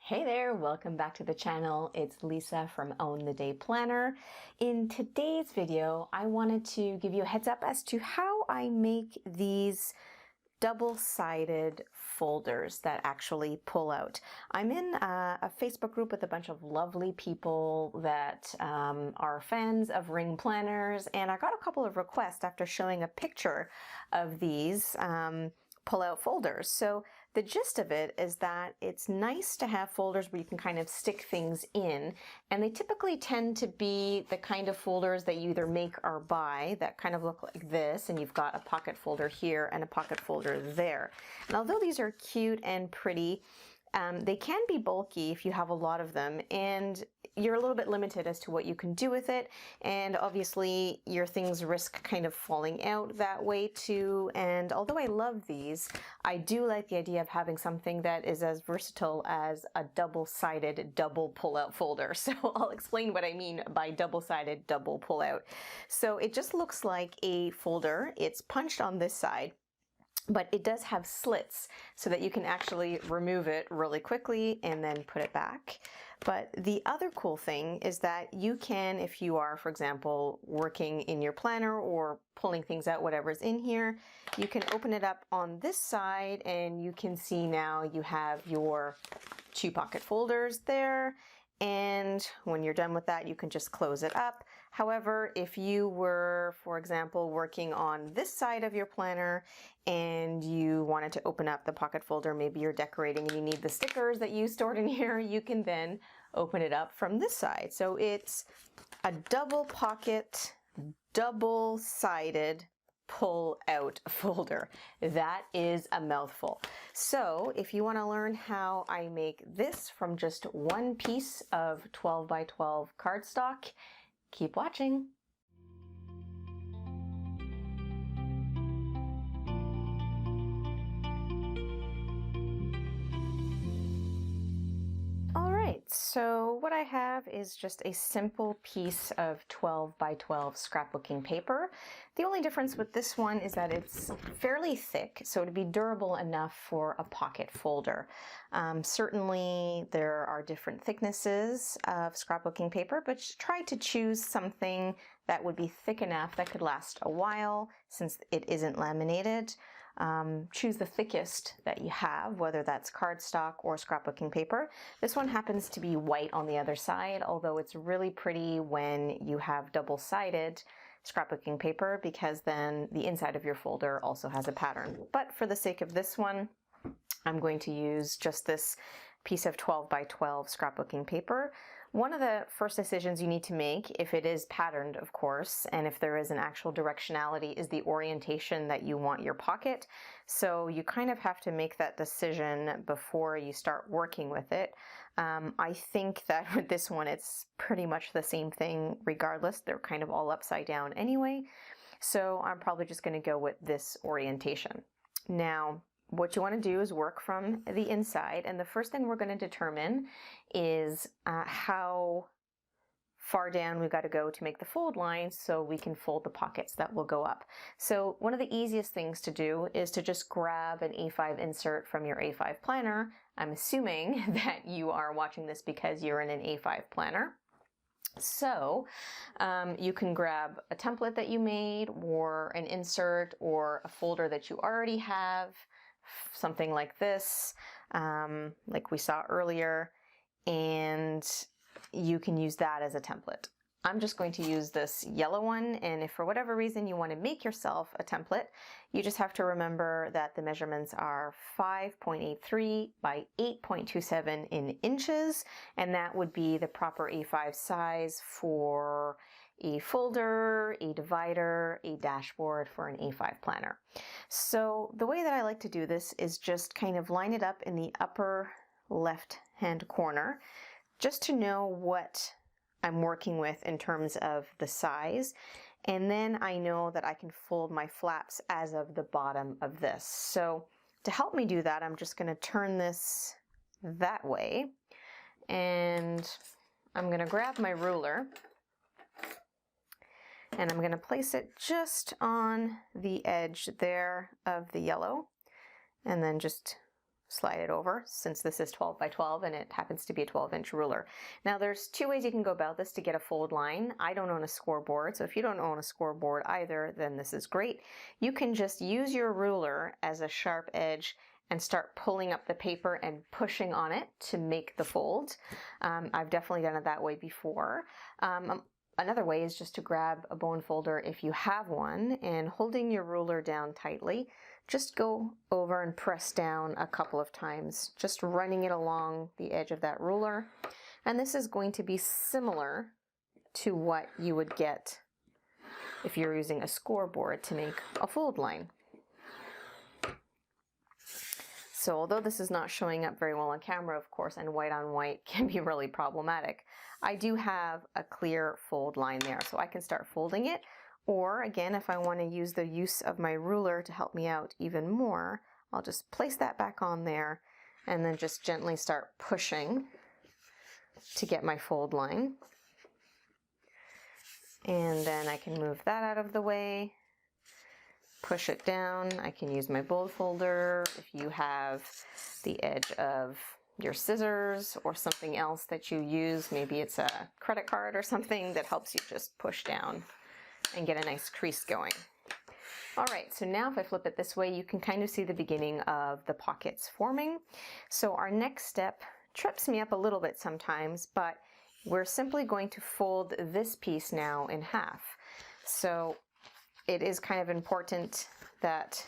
Hey there, welcome back to the channel. It's Lisa from Own the Day Planner. In today's video, I wanted to give you a heads up as to how I make these double-sided folders that actually pull out. I'm in a Facebook group with a bunch of lovely people that are fans of ring planners, and I got a couple of requests after showing a picture of these pull-out folders. So the gist of it is that it's nice to have folders where you can kind of stick things in, and they typically tend to be the kind of folders that you either make or buy that kind of look like this, and you've got a pocket folder here and a pocket folder there. And although these are cute and pretty, they can be bulky if you have a lot of them, and you're a little bit limited as to what you can do with it, and obviously your things risk kind of falling out that way too. And although I love these, I do like the idea of having something that is as versatile as a double-sided double pull-out folder. So I'll explain what I mean by double-sided double pull-out. So it just looks like a folder. It's punched on this side, but it does have slits so that you can actually remove it really quickly and then put it back. But the other cool thing is that you can, if you are, for example, working in your planner or pulling things out, whatever's in here, you can open it up on this side and you can see now you have your two pocket folders there. And when you're done with that, you can just close it up. However, if you were, for example, working on this side of your planner and you wanted to open up the pocket folder, maybe you're decorating and you need the stickers that you stored in here, you can then open it up from this side. So it's a double pocket, double-sided pull-out folder. That is a mouthful. So if you want to learn how I make this from just one piece of 12 by 12 cardstock, keep watching. So what I have is just a simple piece of 12 by 12 scrapbooking paper. The only difference with this one is that it's fairly thick, so to be durable enough for a pocket folder. Certainly there are different thicknesses of scrapbooking paper, but try to choose something that would be thick enough that could last a while since it isn't laminated. Choose the thickest that you have, whether that's cardstock or scrapbooking paper. This one happens to be white on the other side, although it's really pretty when you have double-sided scrapbooking paper because then the inside of your folder also has a pattern. But for the sake of this one, I'm going to use just this piece of 12 by 12 scrapbooking paper. One of the first decisions you need to make, if it is patterned, of course, and if there is an actual directionality, is the orientation that you want your pocket. So you kind of have to make that decision before you start working with it. I think that with this one, it's pretty much the same thing regardless. They're kind of all upside down anyway. So I'm probably just going to go with this orientation. Now, what you want to do is work from the inside, and the first thing we're going to determine is how far down we've got to go to make the fold line so we can fold the pockets that will go up. So one of the easiest things to do is to just grab an A5 insert from your A5 planner. I'm assuming that you are watching this because you're in an A5 planner. So you can grab a template that you made or an insert or a folder that you already have, something like this, like we saw earlier, and you can use that as a template. I'm just going to use this yellow one, and if for whatever reason you want to make yourself a template, you just have to remember that the measurements are 5.83 by 8.27 in inches, and that would be the proper A5 size for a folder, a divider, a dashboard for an A5 planner. So the way that I like to do this is just kind of line it up in the upper left-hand corner, just to know what I'm working with in terms of the size. And then I know that I can fold my flaps as of the bottom of this. So to help me do that, I'm just going to turn this that way, and I'm going to grab my ruler and I'm going to place it just on the edge there of the yellow, and then just slide it over, since this is 12 by 12 and it happens to be a 12-inch ruler. Now there's two ways you can go about this to get a fold line. I don't own a scoreboard, so if you don't own a scoreboard either, then this is great. You can just use your ruler as a sharp edge and start pulling up the paper and pushing on it to make the fold. I've definitely done it that way before. Another way is just to grab a bone folder if you have one, and holding your ruler down tightly, just go over and press down a couple of times, just running it along the edge of that ruler. And this is going to be similar to what you would get if you're using a scoreboard to make a fold line. So although this is not showing up very well on camera, of course, and white on white can be really problematic, I do have a clear fold line there, so I can start folding it. Or again, if I want to use the use of my ruler to help me out even more, I'll just place that back on there and then just gently start pushing to get my fold line. And then I can move that out of the way, push it down. I can use my bone folder if you have the edge of your scissors or something else that you use. Maybe it's a credit card or something that helps you just push down and get a nice crease going. All right, so now if I flip it this way, you can kind of see the beginning of the pockets forming. So our next step trips me up a little bit sometimes, but we're simply going to fold this piece now in half. So it is kind of important that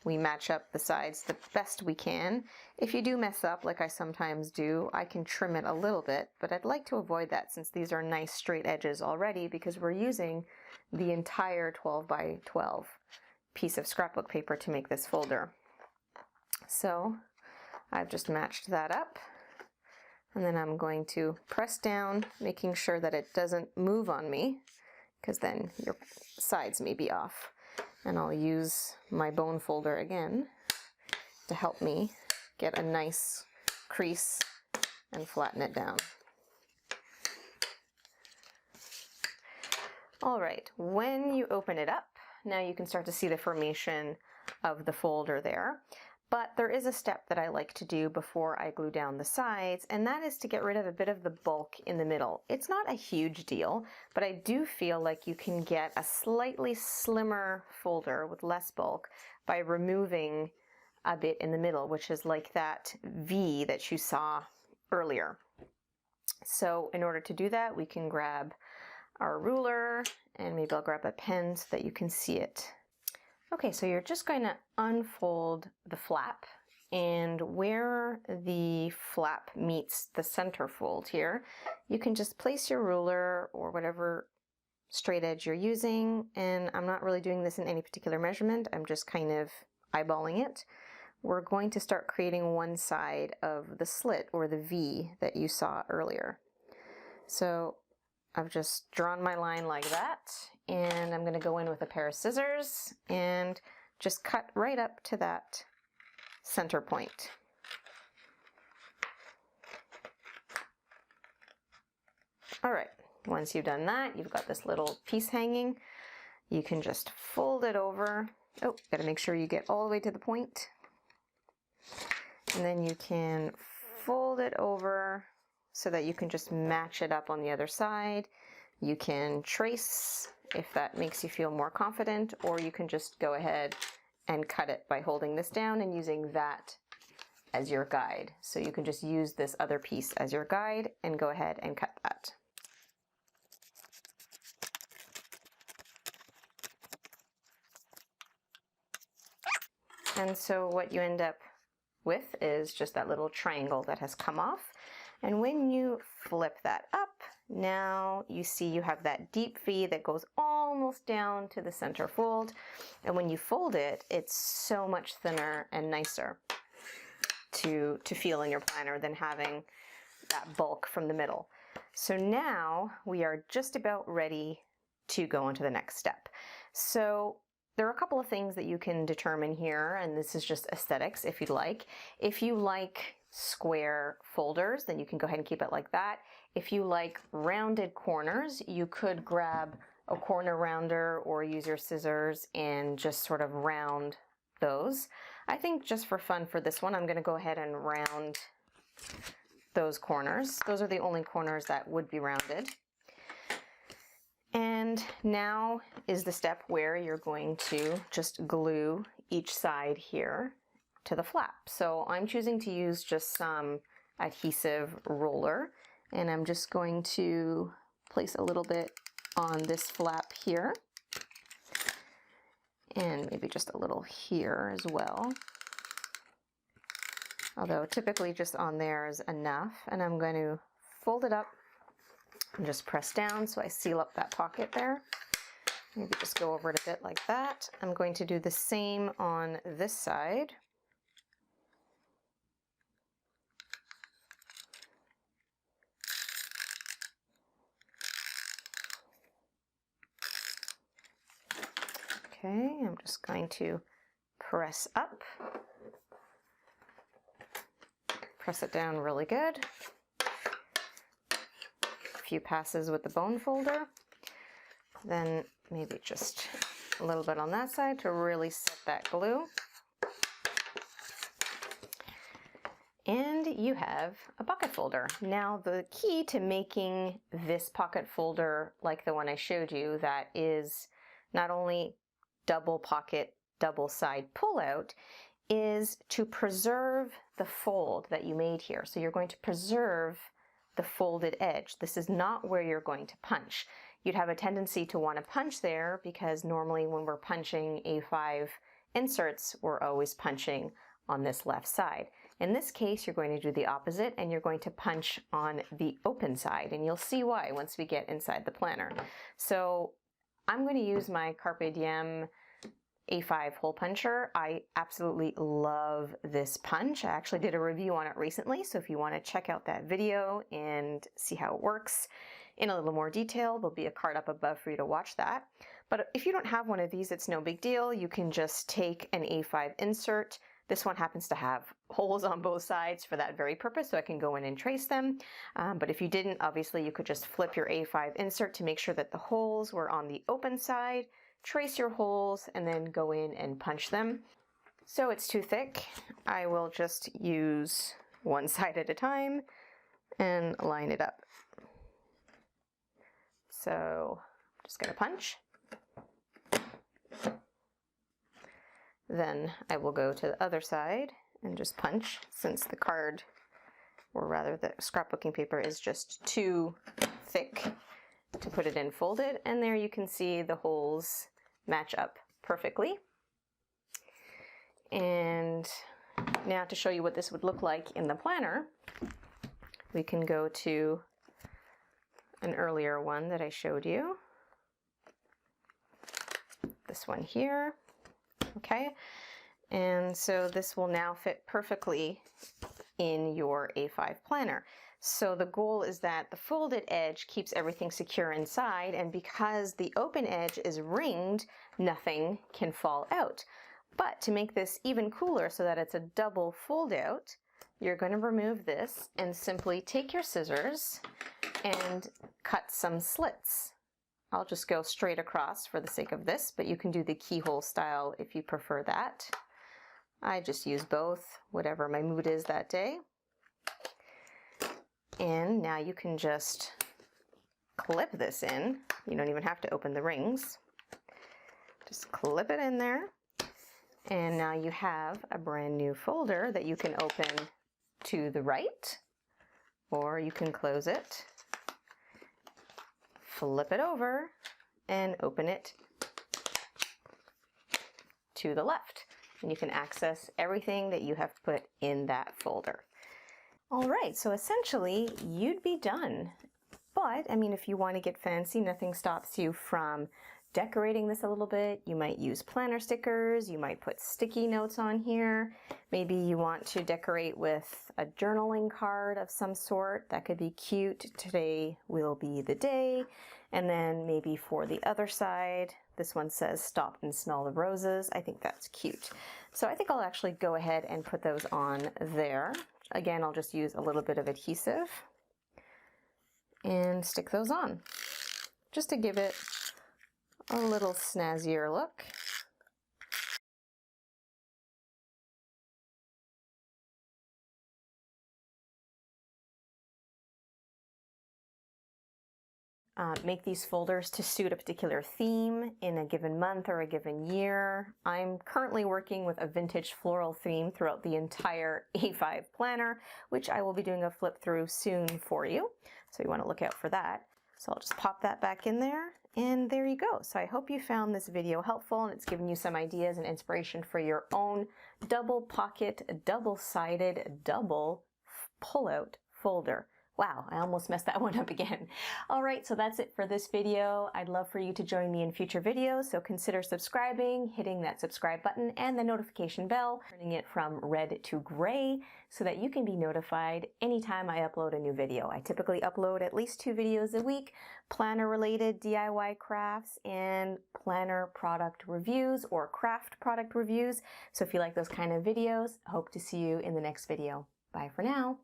we match up the sides the best we can. If you do mess up, like I sometimes do, I can trim it a little bit, but I'd like to avoid that since these are nice straight edges already, because we're using the entire 12 by 12 piece of scrapbook paper to make this folder. So I've just matched that up, and then I'm going to press down, making sure that it doesn't move on me, because then your sides may be off. And I'll use my bone folder again to help me get a nice crease and flatten it down. All right, when you open it up, now you can start to see the formation of the folder there. But there is a step that I like to do before I glue down the sides, and that is to get rid of a bit of the bulk in the middle. It's not a huge deal, but I do feel like you can get a slightly slimmer folder with less bulk by removing a bit in the middle, which is like that V that you saw earlier. So in order to do that, we can grab our ruler, and maybe I'll grab a pen so that you can see it. Okay, so you're just going to unfold the flap, and where the flap meets the center fold here, you can just place your ruler or whatever straight edge you're using, and I'm not really doing this in any particular measurement, I'm just kind of eyeballing it. We're going to start creating one side of the slit, or the V that you saw earlier. So I've just drawn my line like that, and I'm going to go in with a pair of scissors and just cut right up to that center point. All right, once you've done that, you've got this little piece hanging. You can just fold it over. Oh, got to make sure you get all the way to the point. And then you can fold it over so that you can just match it up on the other side. You can trace if that makes you feel more confident, or you can just go ahead and cut it by holding this down and using that as your guide. So you can just use this other piece as your guide and go ahead and cut that. And so what you end up with is just that little triangle that has come off. And when you flip that up, now you see you have that deep V that goes almost down to the center fold. And when you fold it, it's so much thinner and nicer to feel in your planner than having that bulk from the middle. So now we are just about ready to go on to the next step. So there are a couple of things that you can determine here, and this is just aesthetics if you'd like. If you like square folders, then you can go ahead and keep it like that. If you like rounded corners, you could grab a corner rounder or use your scissors and just sort of round those. I think just for fun for this one, I'm going to go ahead and round those corners. Those are the only corners that would be rounded. And now is the step where you're going to just glue each side here to the flap. So I'm choosing to use just some adhesive roller, and I'm just going to place a little bit on this flap here, and maybe just a little here as well. Although typically just on there is enough, and I'm going to fold it up and just press down so I seal up that pocket there. Maybe just go over it a bit like that. I'm going to do the same on this side. Okay, I'm just going to press up, press it down really good. A few passes with the bone folder, then maybe just a little bit on that side to really set that glue. And you have a pocket folder. Now the key to making this pocket folder like the one I showed you, that is not only double pocket, double side pull out, is to preserve the fold that you made here. So you're going to preserve the folded edge. This is not where you're going to punch. You'd have a tendency to want to punch there because normally when we're punching A5 inserts, we're always punching on this left side. In this case, you're going to do the opposite and you're going to punch on the open side, and you'll see why once we get inside the planner. So I'm going to use my Carpe Diem A5 hole puncher. I absolutely love this punch. I actually did a review on it recently, so if you want to check out that video and see how it works in a little more detail, there'll be a card up above for you to watch that. But if you don't have one of these, it's no big deal. You can just take an A5 insert. This one happens to have holes on both sides for that very purpose, so I can go in and trace them. But if you didn't, obviously you could just flip your A5 insert to make sure that the holes were on the open side, trace your holes, and then go in and punch them. So it's too thick, I will just use one side at a time and line it up. So I'm just going to punch. Then I will go to the other side and just punch, since the card, or rather the scrapbooking paper, is just too thick to put it in folded. And there you can see the holes match up perfectly. And now to show you what this would look like in the planner, we can go to an earlier one that I showed you. This one here. Okay, and so this will now fit perfectly in your A5 planner. So the goal is that the folded edge keeps everything secure inside, and because the open edge is ringed, nothing can fall out. But to make this even cooler so that it's a double fold out, you're going to remove this and simply take your scissors and cut some slits. I'll just go straight across for the sake of this, but you can do the keyhole style if you prefer that. I just use both, whatever my mood is that day. And now you can just clip this in. You don't even have to open the rings. Just clip it in there. And now you have a brand new folder that you can open to the right, or you can close it, flip it over, and open it to the left. And you can access everything that you have put in that folder. All right, so essentially you'd be done. But, I mean, if you want to get fancy, nothing stops you from decorating this a little bit. You might use planner stickers, you might put sticky notes on here. Maybe you want to decorate with a journaling card of some sort. That could be cute. Today will be the day. And then maybe for the other side, this one says stop and smell the roses. I think that's cute. So I think I'll actually go ahead and put those on there. Again, I'll just use a little bit of adhesive and stick those on just to give it a little snazzier look. make these folders to suit a particular theme in a given month or a given year. I'm currently working with a vintage floral theme throughout the entire A5 planner, which I will be doing a flip through soon for you. So you want to look out for that. So I'll just pop that back in there, and there you go. So I hope you found this video helpful and it's given you some ideas and inspiration for your own double pocket, double-sided, double pull-out folder. Wow, I almost messed that one up again. All right, so that's it for this video. I'd love for you to join me in future videos, so consider subscribing, hitting that subscribe button and the notification bell, turning it from red to gray so that you can be notified anytime I upload a new video. I typically upload at least 2 videos a week, planner-related DIY crafts and planner product reviews or craft product reviews. So if you like those kind of videos, I hope to see you in the next video. Bye for now.